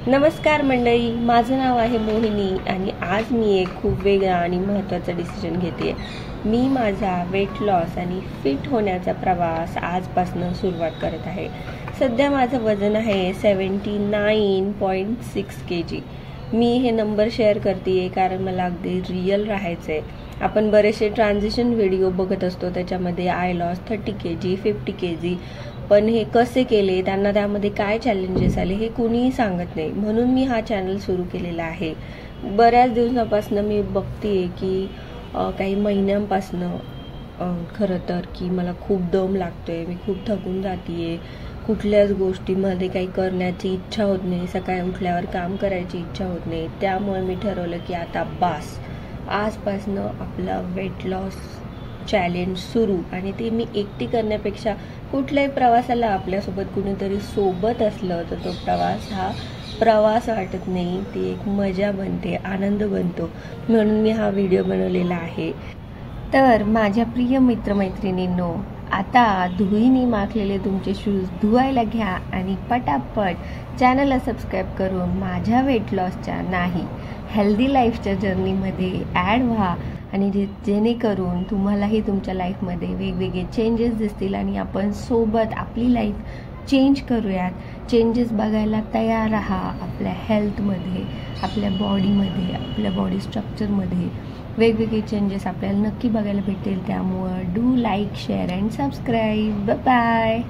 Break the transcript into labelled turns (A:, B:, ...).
A: नमस्कार मंडळी, माझं नाव आहे मोहिनी आणि आज मी एक खूप वेगळा आणि महत्त्वाचा डिसिजन घेते. मी माझा वेट लॉस आणि फिट होण्याचा प्रवास आजपासून सुरुवात करत आहे. सध्या माझं वजन आहे 79.6 kg. मी हे नंबर शेअर करते कारण मला अगदी रिअल राहायचं आहे. आपण बरेचसे ट्रान्झिशन व्हिडिओ बघत असतो, त्याच्यामध्ये आय लॉस 30 kg 50 kg, पण हे कसे केले, त्यांना त्यामध्ये काय चॅलेंजेस आले हे कोणीही सांगत नाही. म्हणून मी हा चॅनल सुरू केलेला आहे. बऱ्याच दिवसापासून मी बघते की काही महिन्यांपासून खरं तर की मला खूप दम लागतोय, मी खूप थकून जातीये, कुठल्याच गोष्टीमध्ये काही करण्याची इच्छा होत नाही, सकाळी उठल्यावर काम करायची इच्छा होत नाही. त्यामुळे मी ठरवलं की आता बास, आजपासून आपला वेट लॉस चॅलेंज सुरू. आणि ते मी एकटी करण्यापेक्षा कुठल्याही प्रवासाला आपल्यासोबत कुणीतरी सोबत असलं तर तो प्रवास वाटत नाही, ती एक मजा बनते, आनंद बनतो. म्हणून मी हा व्हिडिओ बनवलेला आहे. तर माझ्या प्रिय मित्रमैत्रिणींनो, आता धुळीने माखलेले तुमचे शूज धुवायला घ्या आणि पटापट चॅनलला सबस्क्राईब करून माझ्या वेट लॉसच्या नाही हेल्दी लाईफच्या जर्नीमध्ये ॲड व्हा. आणि जेणेकरून तुम्हालाही तुमच्या लाईफमध्ये वेगवेगळे चेंजेस दिसतील आणि आपण सोबत आपली लाईफ चेंज करूयात. चेंजेस बघायला तयार राहा. आपल्या हेल्थमध्ये, आपल्या बॉडीमध्ये, आपल्या बॉडी स्ट्रक्चरमध्ये वेगवेगळे चेंजेस आपल्याला नक्की बघायला भेटेल. त्यामुळं do like, share and subscribe. Bye bye.